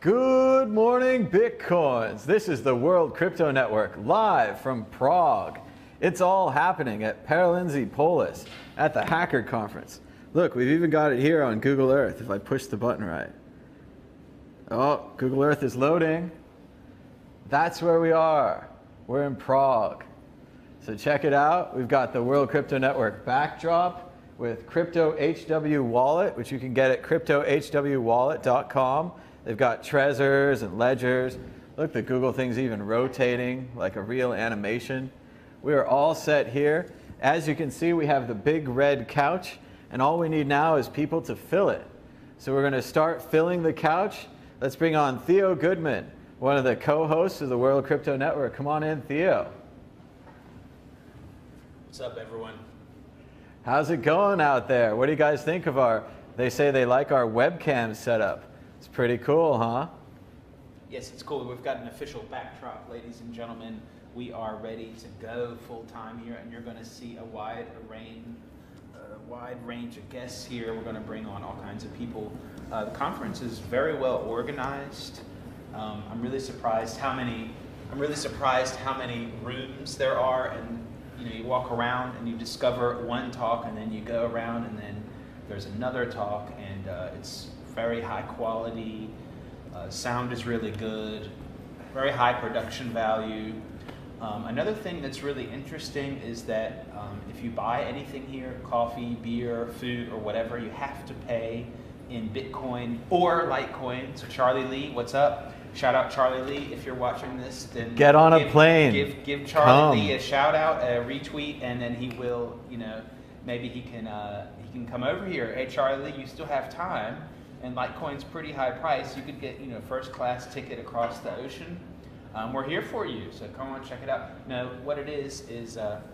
Good morning, Bitcoins. This is the World Crypto Network live from Prague. It's all happening at Paralinzi Polis at the Hacker Conference. Look, we've even got it here on Google Earth if I push the button right. Oh, Google Earth is loading. That's where we are. We're in Prague. So check it out. We've got the World Crypto Network backdrop with Crypto HW Wallet, which you can get at cryptohwwallet.com. They've got treasures and ledgers. Look, the Google thing's even rotating like a real animation. We are all set here. As you can see, we have the big red couch, and all we need now is people to fill it. So we're going to start filling the couch. Let's bring on Theo Goodman, one of the co-hosts of the World Crypto Network. Come on in, Theo. What's up, everyone? How's it going out there? What do you guys think of they say they like our webcam setup. It's pretty cool, huh? Yes, it's cool. We've got an official backdrop, ladies and gentlemen. We are ready to go full time here, and you're going to see a wide range of guests here. We're going to bring on all kinds of people. The conference is very well organized. I'm really surprised how many rooms there are, and you walk around and you discover one talk, and then you go around, and then there's another talk, and it's very high quality, sound is really good, very high production value. Another thing that's really interesting is that if you buy anything here, coffee, beer, food, or whatever, you have to pay in Bitcoin or Litecoin. So Charlie Lee, what's up? Shout out Charlie Lee. If you're watching this, then get on a plane. Give Charlie Lee a shout out, a retweet, and then he will, maybe he can come over here. Hey Charlie Lee, you still have time. And Litecoin's pretty high price. You could get, first class ticket across the ocean. We're here for you, so come on, check it out. Now, what it is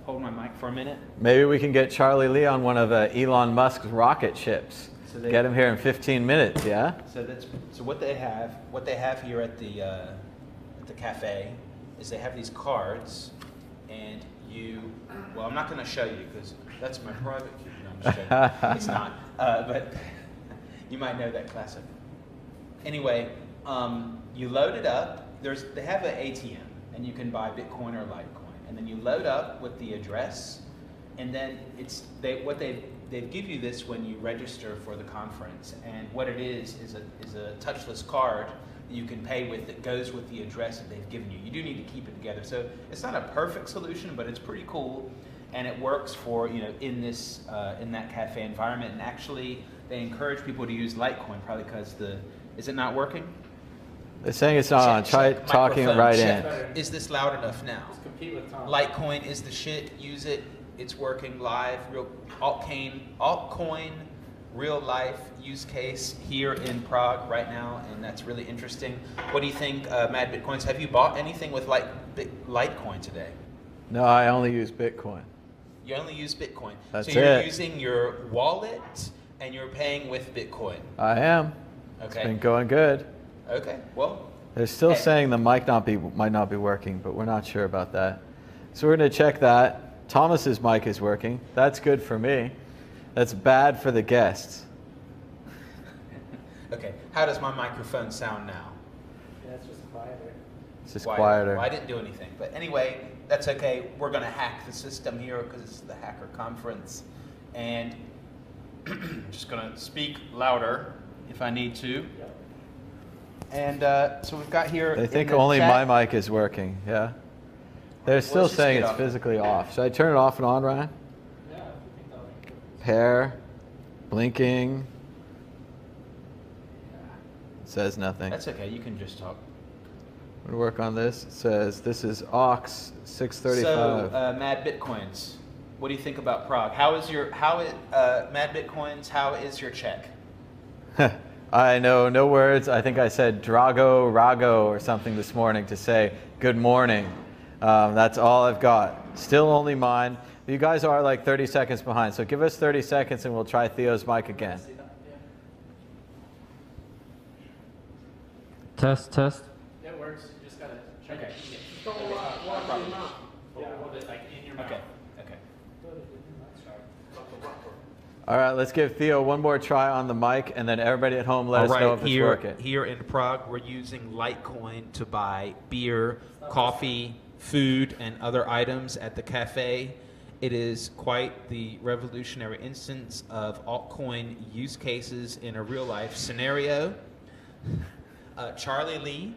hold my mic for a minute. Maybe we can get Charlie Lee on one of Elon Musk's rocket ships. So get him here in 15 minutes, yeah? So what they have here at the cafe is they have these cards, and well, I'm not going to show you because that's my private key. No, I'm just joking. It's not, but. You might know that classic. Anyway, you load it up. They have an ATM, and you can buy Bitcoin or Litecoin. And then you load up with the address, and then they give you this when you register for the conference. And what it is a touchless card that you can pay with that goes with the address that they've given you. You do need to keep it together. So it's not a perfect solution, but it's pretty cool, and it works for in that cafe environment. And actually, they encourage people to use Litecoin, probably because is it not working? They're saying it's not on. Try talking it right in. Is this loud enough now? Litecoin is the shit. Use it. It's working live. Real altcoin, real life use case here in Prague right now, and that's really interesting. What do you think, Mad Bitcoins? Have you bought anything with Litecoin today? No, I only use Bitcoin. You only use Bitcoin. That's so you're it. Using your wallet and you're paying with Bitcoin. I am. Okay. It's been going good. Okay. Well, they're still saying the mic might not be working, but we're not sure about that. So we're going to check that. Thomas's mic is working. That's good for me. That's bad for the guests. Okay. How does my microphone sound now? Yeah, it's just quieter. It's just quieter. Well, I didn't do anything. But anyway, that's okay. We're going to hack the system here because it's the hacker conference. And I'm just going to speak louder if I need to. Yep. And so we've got here. They think only my mic is working, yeah? They're still saying it's physically off. Should I turn it off and on, Ryan? Yeah, I think that'll be good. Pair, blinking. It says nothing. That's okay, you can just talk. I'm going to work on this. It says this is Ox 635. So, Mad Bitcoins, what do you think about Prague? Mad Bitcoins, how is your check? I know no words. I think I said Drago, Rago or something this morning to say good morning. That's all I've got. Still only mine. You guys are like 30 seconds behind, so give us 30 seconds and we'll try Theo's mic again. Test. It works. You just gotta check Okay. it. Just don't walk in your mouth. Yeah, hold it like in your mouth. Okay. All right, let's give Theo one more try on the mic, and then everybody at home let us know if it's working. Here in Prague, we're using Litecoin to buy beer, coffee, food, and other items at the cafe. It is quite the revolutionary instance of altcoin use cases in a real-life scenario. Charlie Lee,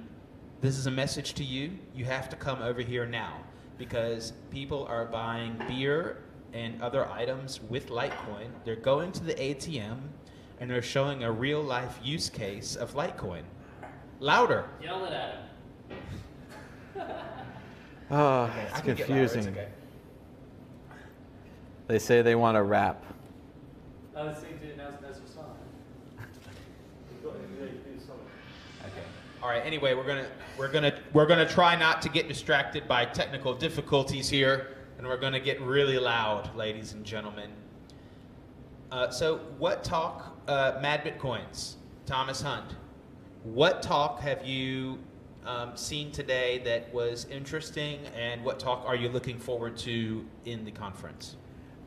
this is a message to you. You have to come over here now because people are buying beer and other items with Litecoin. They're going to the ATM and they're showing a real-life use case of Litecoin. Louder. Yell it at him. Oh, Okay, it's I can get louder, confusing. it's okay. They say they want to rap. I was thinking that's your song. Okay. All right. Anyway, we're gonna try not to get distracted by technical difficulties here, and we're gonna get really loud, ladies and gentlemen. So, what talk, Mad Bitcoins, Thomas Hunt? What talk have you seen today that was interesting, and what talk are you looking forward to in the conference?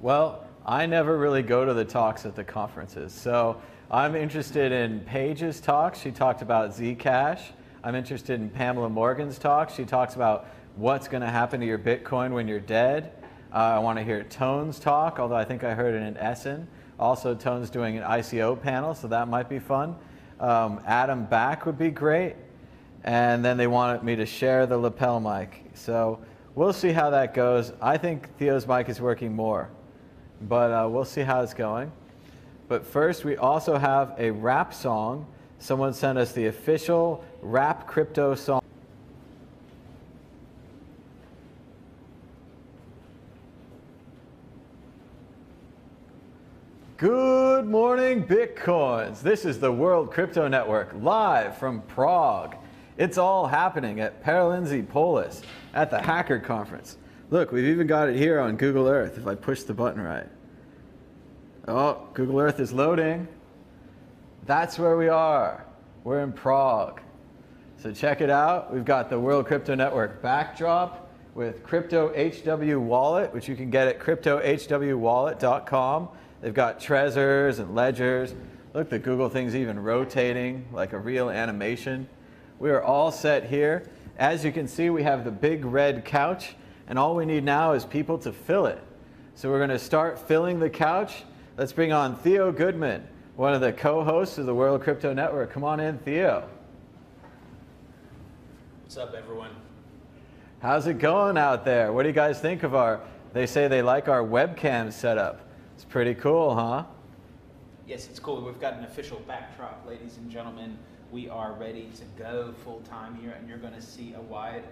Well, I never really go to the talks at the conferences, so I'm interested in Paige's talk. She talked about Zcash. I'm interested in Pamela Morgan's talk. She talks about what's going to happen to your Bitcoin when you're dead. I want to hear Tone's talk, although I think I heard it in Essen. Also, Tone's doing an ICO panel, so that might be fun. Adam Back would be great. And then they wanted me to share the lapel mic. So we'll see how that goes. I think Theo's mic is working more, but we'll see how it's going. But first, we also have a rap song. Someone sent us the official rap crypto song. Good morning, Bitcoins. This is the World Crypto Network, live from Prague. It's all happening at Btc Polis at the Hacker Conference. Look, we've even got it here on Google Earth if I push the button right. Oh, Google Earth is loading. That's where we are. We're in Prague. So check it out. We've got the World Crypto Network backdrop with Crypto HW Wallet, which you can get at cryptohwwallet.com. They've got Trezors and ledgers. Look, the Google thing's even rotating like a real animation. We are all set here. As you can see, we have the big red couch, and all we need now is people to fill it. So we're going to start filling the couch. Let's bring on Theo Goodman, one of the co-hosts of the World Crypto Network. Come on in, Theo. What's up, everyone? How's it going out there? What do you guys think of they say they like our webcam setup. It's pretty cool, huh? Yes, it's cool. We've got an official backdrop, ladies and gentlemen. We are ready to go full time here, and you're going to see a wide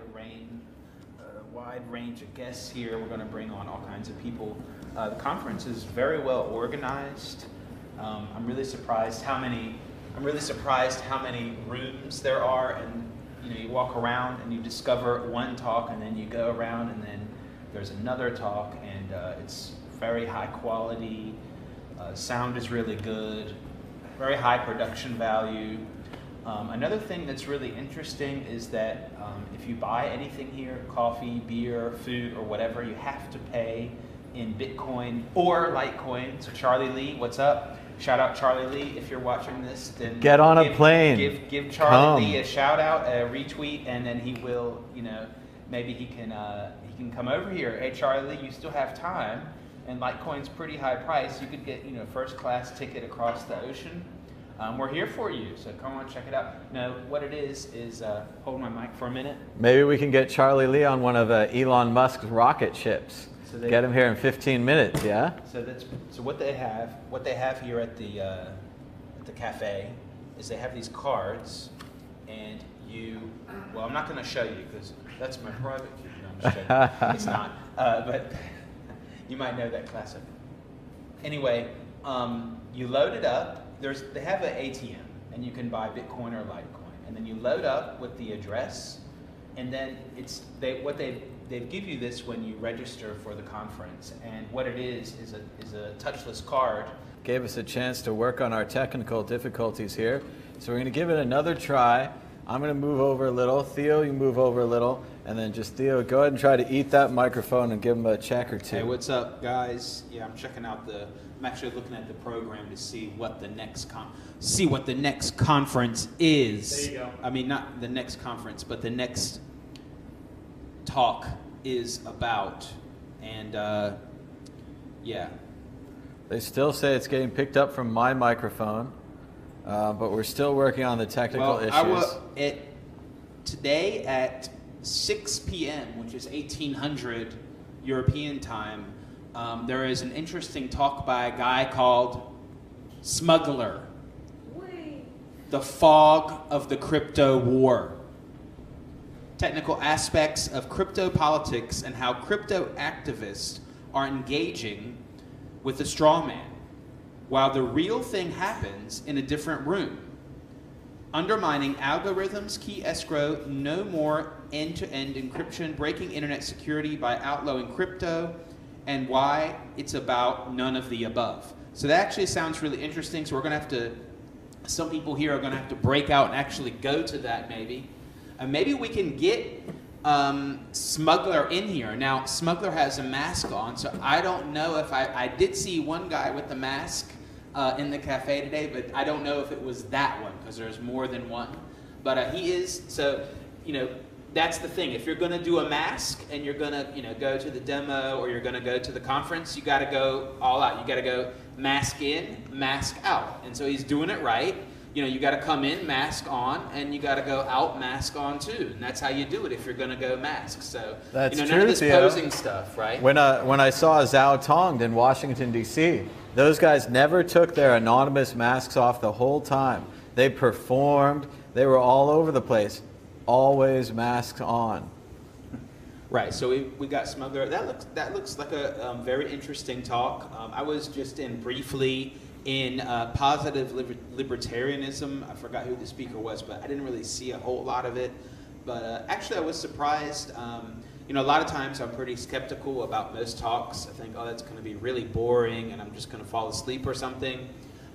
range of guests here. We're going to bring on all kinds of people. The conference is very well organized. I'm really surprised how many rooms there are, and you walk around and you discover one talk, and then you go around, and then there's another talk, and it's very high quality. Sound is really good, very high production value. Another thing that's really interesting is that if you buy anything here, coffee, beer, food, or whatever, you have to pay in Bitcoin or Litecoin. So Charlie Lee, what's up? Shout out Charlie Lee if you're watching this. Then get on a plane. Give Charlie Lee a shout out, a retweet, and then he will, maybe he can come over here. Hey Charlie Lee, you still have time, and Litecoin's pretty high price. You could get first class ticket across the ocean. We're here for you, so come on, check it out. No, what it is hold my mic for a minute. Maybe we can get Charlie Lee on one of Elon Musk's rocket ships. So get him here in 15 minutes, yeah? So what they have here at the cafe is they have these cards, and well, I'm not going to show you because that's my private key. No, I'm just joking. It's not, but you might know that classic. Anyway, you load it up. They have an ATM, and you can buy Bitcoin or Litecoin, and then you load up with the address, and then they give you this when you register for the conference, and what it is a touchless card. Gave us a chance to work on our technical difficulties here, so we're going to give it another try. I'm going to move over a little. Theo, you move over a little. And then just, Theo, go ahead and try to eat that microphone and give him a check or two. Hey, what's up, guys? Yeah, I'm checking out I'm actually looking at the program to see what the next conference is. There you go. I mean, not the next conference, but the next talk is about. And, yeah. They still say it's getting picked up from my microphone, but we're still working on the technical issues. Today at 6 p.m., which is 1800 European time, there is an interesting talk by a guy called Smuggler. The Fog of the Crypto War. Technical aspects of crypto politics and how crypto activists are engaging with a straw man, while the real thing happens in a different room. Undermining algorithms, key escrow, no more end-to-end encryption, breaking internet security by outlawing crypto, and why it's about none of the above. So that actually sounds really interesting. So we're going to have to, some people here are going to have to break out and actually go to that maybe. And maybe we can get Smuggler in here. Now, Smuggler has a mask on, so I don't know if I did see one guy with the mask in the cafe today, but I don't know if it was that one, because there's more than one. But he is, so, you know, that's the thing. If you're going to do a mask and you're going to, you know, go to the demo or you're going to go to the conference, you got to go all out. You got to go mask in, mask out. And so he's doing it right. You know, you got to come in, mask on, and you got to go out, mask on too. And that's how you do it if you're going to go mask. So, that's you know, true, none of this Theo. posing stuff, right? When I saw Zhao Tong in Washington, D.C., those guys never took their anonymous masks off the whole time. They performed. They were all over the place. Always masks on. Right, so we got Smuggler. That looks like a very interesting talk. I was just in briefly in positive libertarianism. I forgot who the speaker was, but I didn't really see a whole lot of it. But actually, I was surprised. You know, a lot of times I'm pretty skeptical about most talks. I think, oh, that's going to be really boring, and I'm just going to fall asleep or something.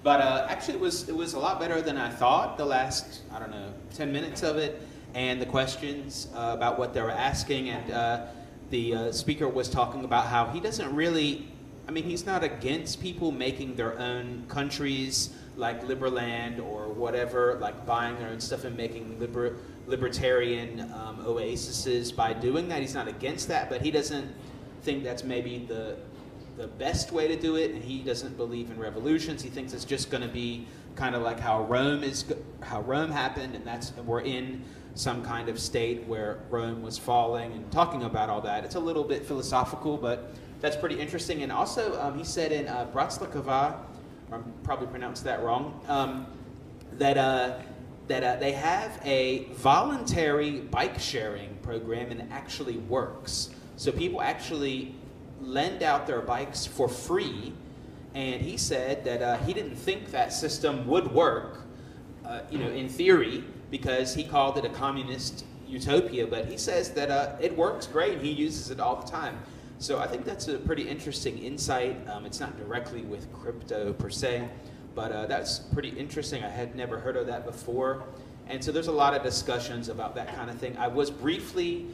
But actually, it was a lot better than I thought. The last, I don't know, 10 minutes of it. And the questions about what they were asking, and the speaker was talking about how he doesn't really, I mean, he's not against people making their own countries like Liberland or whatever, like buying their own stuff and making libertarian oases by doing that. He's not against that, but he doesn't think that's maybe the best way to do it, and he doesn't believe in revolutions. He thinks it's just going to be kind of like how Rome happened, and we're in some kind of state where Rome was falling, and talking about all that. It's a little bit philosophical, but that's pretty interesting. And also, he said in Bratislava, I probably pronounced that wrong, that they have a voluntary bike sharing program, and it actually works. So people actually lend out their bikes for free, and he said that he didn't think that system would work, you know, in theory, because he called it a communist utopia, but he says that it works great, and he uses it all the time. So I think that's a pretty interesting insight. It's not directly with crypto per se, but that's pretty interesting. I had never heard of that before. And so there's a lot of discussions about that kind of thing. I was briefly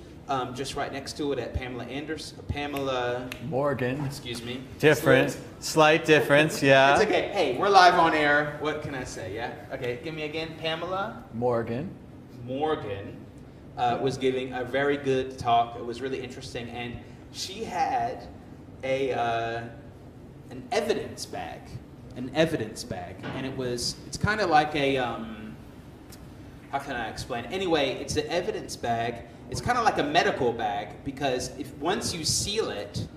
just right next to it at Pamela Morgan. Excuse me. Different. Slight difference, yeah. It's okay. Hey, we're live on air. What can I say, yeah? Okay, give me again. Pamela Morgan was giving a very good talk. It was really interesting. And she had an evidence bag. And it's kind of like a, how can I explain? Anyway, it's an evidence bag. It's kind of like a medical bag, because if once you seal it,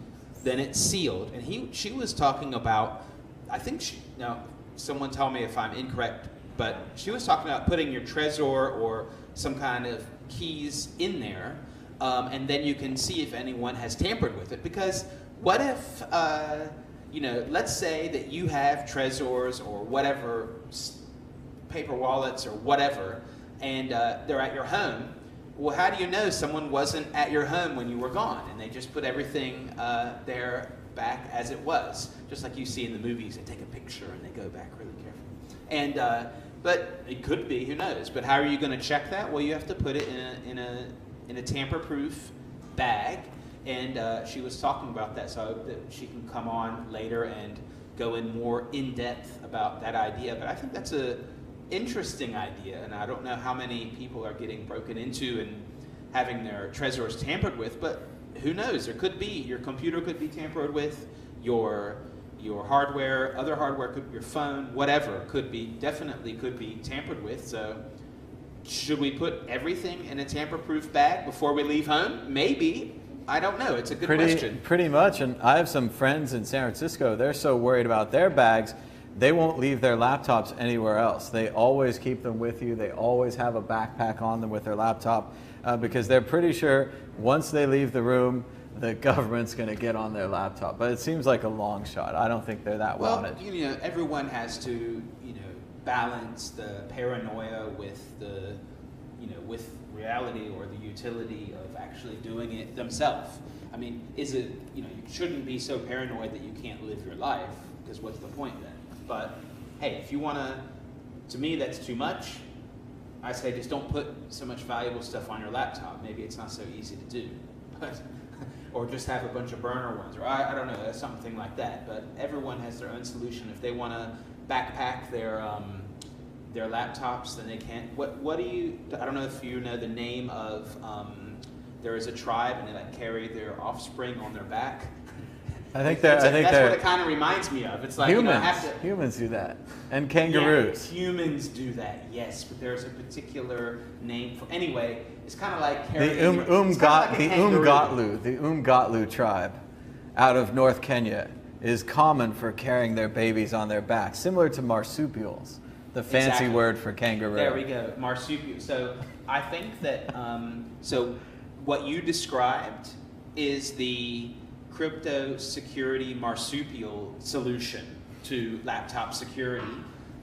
then it's sealed. And she was talking about, I think someone tell me if I'm incorrect, but she was talking about putting your Trezor or some kind of keys in there, and then you can see if anyone has tampered with it. Because what if, you know, let's say that you have Trezors or whatever, paper wallets or whatever, and they're at your home. Well, how do you know someone wasn't at your home when you were gone, and they just put everything there back as it was? Just like you see in the movies, they take a picture and they go back really carefully. And But it could be, who knows? But how are you going to check that? Well, you have to put it in a tamper-proof bag. And she was talking about that, so I hope that she can come on later and go in more in-depth about that idea. But I think that's a interesting idea, and I don't know how many people are getting broken into and having their treasures tampered with, but who knows? There could be, your computer could be tampered with, your hardware, other hardware, could your phone, whatever, definitely could be tampered with. So should we put everything in a tamper-proof bag before we leave home? Maybe. I don't know. It's a good question. Pretty much, and I have some friends in San Francisco. They're so worried about their bags, they won't leave their laptops anywhere else. They always keep them with you. They always have a backpack on them with their laptop because they're pretty sure once they leave the room, the government's going to get on their laptop. But it seems like a long shot. I don't think they're that wanted. Well, you know, everyone has to, you know, balance the paranoia with the, you know, with reality or the utility of actually doing it themselves. I mean, is it, you know, you shouldn't be so paranoid that you can't live your life, because what's the point then? But hey, if you want to me that's too much. I say just don't put so much valuable stuff on your laptop. Maybe it's not so easy to do. But or just have a bunch of burner ones, or I don't know, something like that. But everyone has their own solution. If they want to backpack their laptops, then they can. What do you? I don't know if you know the name of. There is a tribe, and they like carry their offspring on their back. I think that's what it kind of reminds me of. It's like humans. You know, Humans do that, and kangaroos. Yeah, humans do that. Yes, but there's a particular name for. Anyway, it's kind of like carrying the Umgatlu tribe, out of North Kenya, is common for carrying their babies on their backs, similar to marsupials, the fancy word for kangaroo. There we go, marsupial. So I think that so what you described is the crypto security marsupial solution to laptop security,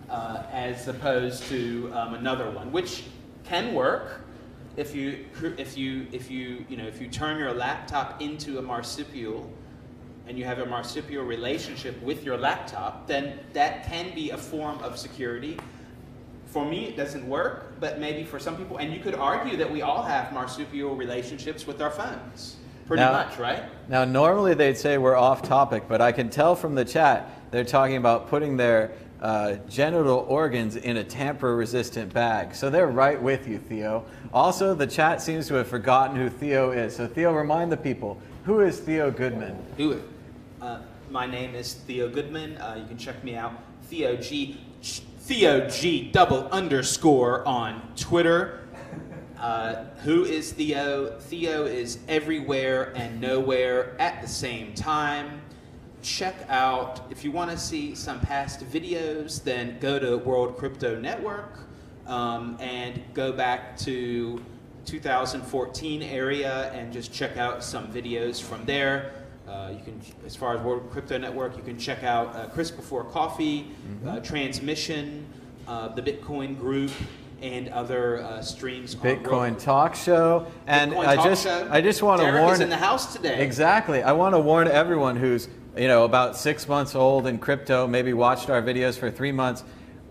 as opposed to another one, which can work if you turn your laptop into a marsupial and you have a marsupial relationship with your laptop, then that can be a form of security. For me, it doesn't work, but maybe for some people, and you could argue that we all have marsupial relationships with our phones. Pretty much, right? Now, normally they'd say we're off topic, but I can tell from the chat they're talking about putting their genital organs in a tamper-resistant bag. So they're right with you, Theo. Also, the chat seems to have forgotten who Theo is. So Theo, remind the people, who is Theo Goodman? My name is Theo Goodman. You can check me out, Theo G __ on Twitter. Who is Theo? Theo is everywhere and nowhere at the same time. Check out, if you want to see some past videos, then go to World Crypto Network and go back to 2014 area and just check out some videos from there. You can, as far as World Crypto Network, you can check out Chris Before Coffee, Transmission, the Bitcoin Group, and other streams. Bitcoin Talk Show, and Bitcoin I just want to warn. Derek is in the house today. Exactly. I want to warn everyone who's about 6 months old in crypto, maybe watched our videos for 3 months.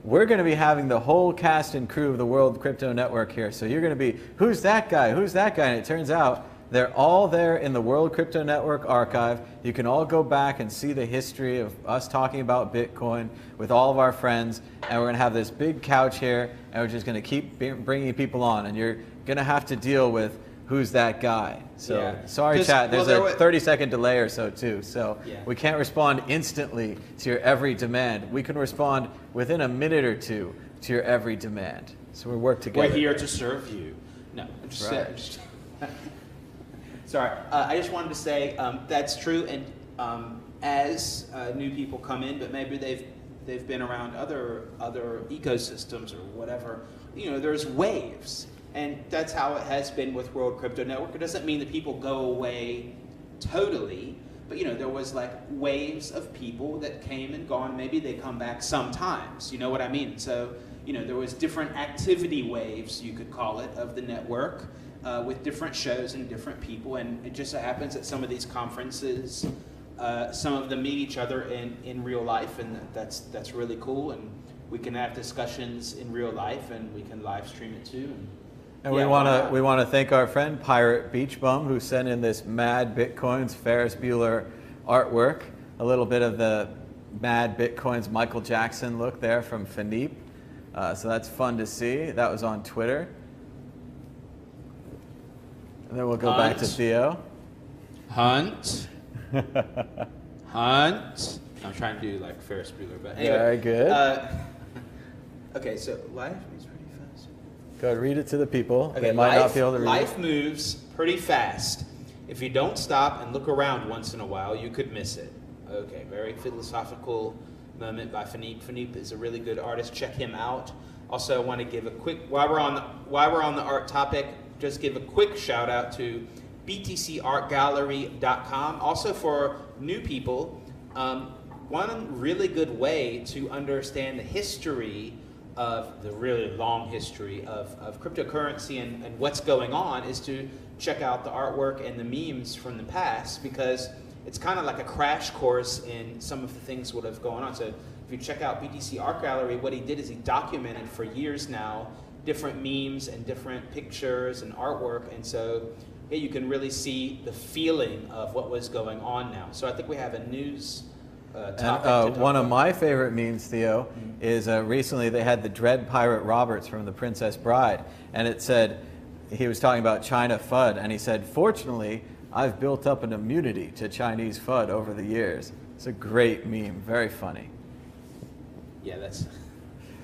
We're going to be having the whole cast and crew of the World Crypto Network here. So you're going to be, who's that guy? Who's that guy? And it turns out they're all there in the World Crypto Network archive. You can all go back and see the history of us talking about Bitcoin with all of our friends. And we're going to have this big couch here, and we're just going to keep bringing people on. And you're going to have to deal with who's that guy. So yeah. Sorry, chat. There's a 30-second delay or so, too. So we can't respond instantly to your every demand. We can respond within a minute or two to your every demand. So we work together. We're here to serve you. No, I'm just saying. Sorry, I just wanted to say that's true, and as new people come in, but maybe they've been around other ecosystems or whatever, there's waves, and that's how it has been with World Crypto Network. It doesn't mean that people go away totally, but there was like waves of people that came and gone. Maybe they come back sometimes. You know what I mean? So there was different activity waves, you could call it, of the network. With different shows and different people, and it just so happens that some of these conferences, some of them meet each other in real life, and that's really cool. And we can have discussions in real life, and we can live stream it too. And yeah, we want to thank our friend Pirate Beach Bum, who sent in this Mad Bitcoins Ferris Bueller artwork. A little bit of the Mad Bitcoins Michael Jackson look there from Philippe. So that's fun to see. That was on Twitter. And then we'll go back to Theo. Hunt. Hunt. I'm trying to do like Ferris Bueller, but anyway. Very good. Okay, so life moves pretty fast. Go ahead, read it to the people. Okay, They might not be able to read life it. moves pretty fast. If you don't stop and look around once in a while, you could miss it. Okay, very philosophical moment by Philippe. Philippe is a really good artist. Check him out. Also, I want to give a quick, while we're on the art topic, just give a quick shout out to btcartgallery.com. Also for new people, one really good way to understand the history of the really long history of cryptocurrency and what's going on is to check out the artwork and the memes from the past, because it's kind of like a crash course in some of the things that have gone on. So if you check out Btc Art Gallery, what he did is he documented for years now different memes and different pictures and artwork, and so yeah, you can really see the feeling of what was going on now. So I think we have a news topic. One of my favorite memes, Theo, is recently they had the Dread Pirate Roberts from The Princess Bride, and it said, he was talking about China FUD, and he said, "Fortunately, I've built up an immunity to Chinese FUD over the years." It's a great meme, very funny. Yeah, that's...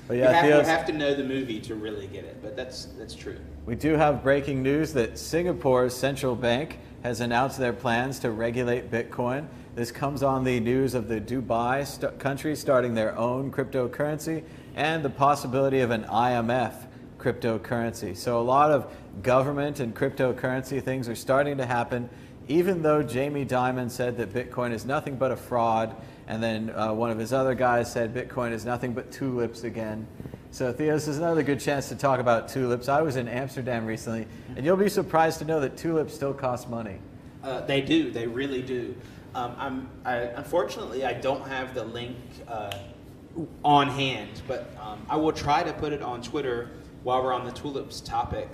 But yeah, you have to know the movie to really get it, but that's true. We do have breaking news that Singapore's central bank has announced their plans to regulate Bitcoin. This comes on the news of the Dubai country starting their own cryptocurrency and the possibility of an IMF cryptocurrency. So a lot of government and cryptocurrency things are starting to happen, even though Jamie Dimon said that Bitcoin is nothing but a fraud, and then one of his other guys said Bitcoin is nothing but tulips again. So Theo, this is another good chance to talk about tulips. I was in Amsterdam recently, and you'll be surprised to know that tulips still cost money. They do, they really do. Unfortunately, I don't have the link on hand, but I will try to put it on Twitter while we're on the tulips topic.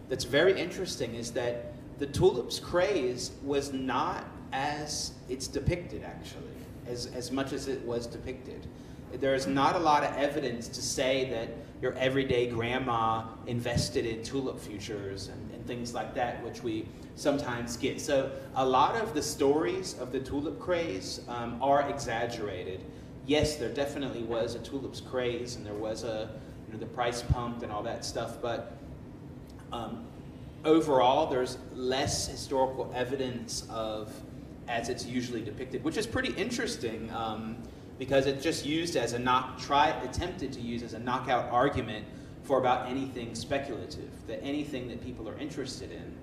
That's very interesting is that the tulips craze was not as it's depicted, actually, as much as it was depicted. There's not a lot of evidence to say that your everyday grandma invested in tulip futures and things like that, which we sometimes get. So a lot of the stories of the tulip craze are exaggerated. Yes, there definitely was a tulips craze, and there was the price pumped and all that stuff, but overall, there's less historical evidence of as it's usually depicted, which is pretty interesting because it's just used as attempted to use as a knockout argument for about anything speculative, that anything that people are interested in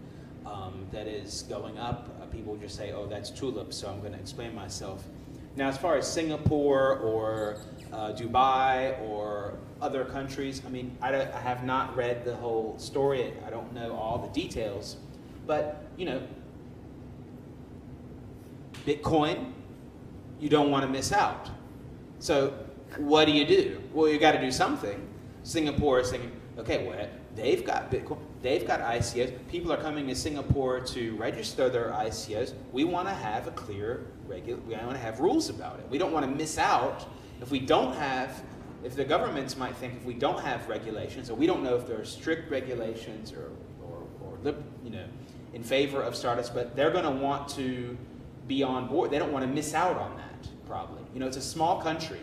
that is going up, people just say, oh, that's tulips, so I'm going to explain myself. Now, as far as Singapore or Dubai or other countries, I mean, I have not read the whole story. I don't know all the details. But, Bitcoin, you don't want to miss out. So what do? Well, you got to do something. Singapore is saying, okay, well, they've got Bitcoin, they've got ICOs. People are coming to Singapore to register their ICOs. We want to have a clear, we want to have rules about it. We don't want to miss out if the governments might think if we don't have regulations, or we don't know if there are strict regulations or in favor of startups, but they're going to want to be on board. They don't want to miss out on that, probably. It's a small country,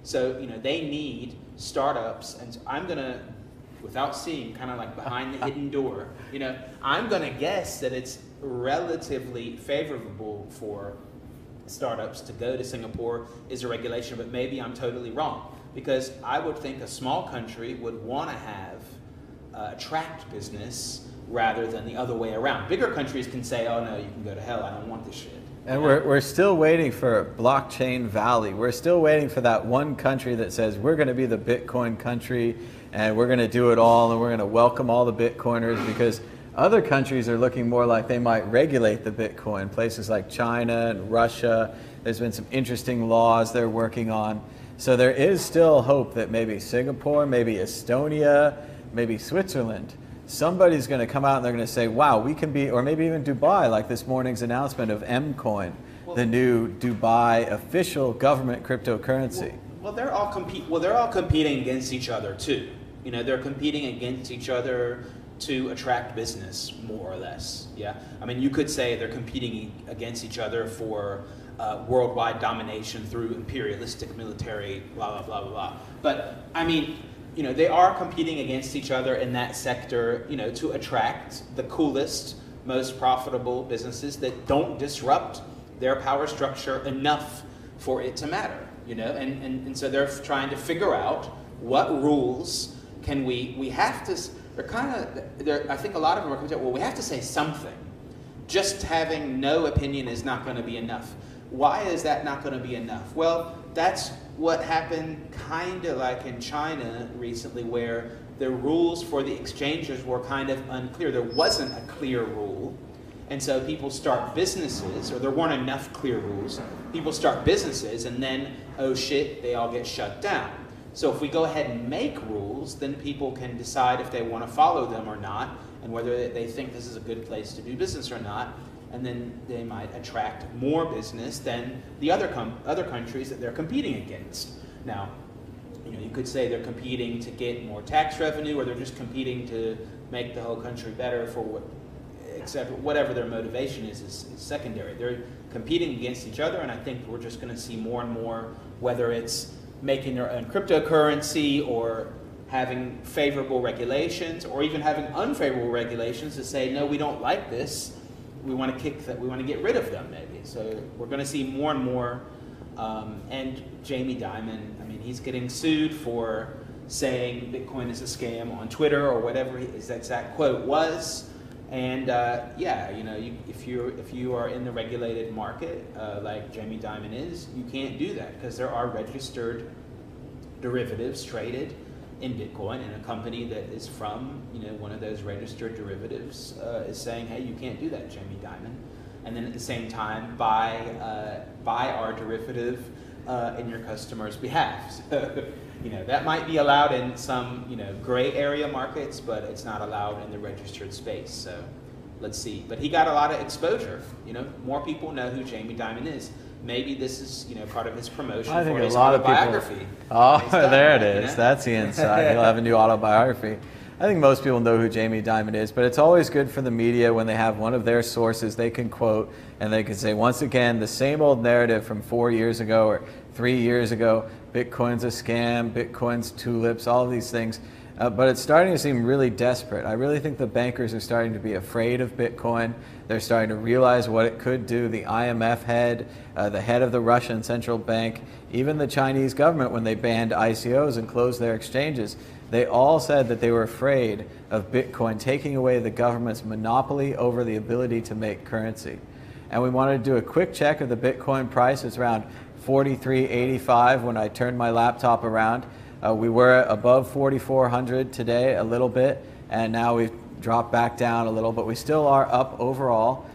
so they need startups, and I'm going to, without seeing, kind of like behind the hidden door, I'm going to guess that it's relatively favorable for startups to go to Singapore is a regulation, but maybe I'm totally wrong, because I would think a small country would want to have attract business rather than the other way around. Bigger countries can say, oh no, you can go to hell, I don't want this shit. And we're still waiting for Blockchain Valley. We're still waiting for that one country that says we're going to be the Bitcoin country and we're going to do it all and we're going to welcome all the Bitcoiners, because other countries are looking more like they might regulate the Bitcoin. Places like China and Russia, there's been some interesting laws they're working on. So there is still hope that maybe Singapore, maybe Estonia, maybe Switzerland, somebody's going to come out and they're going to say, wow, we can be, or maybe even Dubai, like this morning's announcement of Mcoin, the new Dubai official government cryptocurrency. Well, they're all competing against each other too. You know, they're competing against each other to attract business, more or less. Yeah, I mean, you could say they're competing against each other for worldwide domination through imperialistic military, blah blah blah blah blah. But I mean, you know, they are competing against each other in that sector, you know, to attract the coolest, most profitable businesses that don't disrupt their power structure enough for it to matter. You know, and so they're trying to figure out what rules can we have to. I think a lot of them are coming to, well, we have to say something. Just having no opinion is not going to be enough. Why is that not going to be enough? Well, that's what happened kind of like in China recently, where the rules for the exchanges were kind of unclear. There wasn't a clear rule. And so people start businesses, or there weren't enough clear rules. People start businesses, and then, oh shit, they all get shut down. So if we go ahead and make rules, then people can decide if they want to follow them or not, and whether they think this is a good place to do business or not, and then they might attract more business than the other countries that they're competing against. Now, you know, you could say they're competing to get more tax revenue, or they're just competing to make the whole country better for whatever their motivation is secondary. They're competing against each other, and I think we're just going to see more and more, whether it's making their own cryptocurrency or having favorable regulations, or even having unfavorable regulations to say, no, we don't like this. We want to kick that. We want to get rid of them, maybe. So we're going to see more and more. And Jamie Dimon, I mean, he's getting sued for saying Bitcoin is a scam on Twitter, or whatever his exact quote was. And yeah, you know, if you are in the regulated market like Jamie Dimon is, you can't do that, because there are registered derivatives traded in Bitcoin, and a company that is from, you know, one of those registered derivatives is saying, hey, you can't do that, Jamie Dimon. And then at the same time, buy our derivative in your customer's behalf. So, you know, that might be allowed in some, you know, gray area markets, but it's not allowed in the registered space. So let's see. But he got a lot of exposure. You know, more people know who Jamie Dimon is. Maybe this is, you know, part of his promotion for his autobiography. Oh, there it is. You know? That's the inside. He'll have a new autobiography. I think most people know who Jamie Dimon is, but it's always good for the media when they have one of their sources they can quote, and they can say, once again, the same old narrative from 4 years ago or 3 years ago, Bitcoin's a scam, Bitcoin's tulips, all of these things. But it's starting to seem really desperate. I really think the bankers are starting to be afraid of Bitcoin. They're starting to realize what it could do. The IMF head, the head of the Russian central bank, even the Chinese government, when they banned ICOs and closed their exchanges, they all said that they were afraid of Bitcoin taking away the government's monopoly over the ability to make currency. And we wanted to do a quick check of the Bitcoin price. It's around 43.85 when I turned my laptop around. We were above 4,400 today a little bit, and now we've dropped back down a little, but we still are up overall.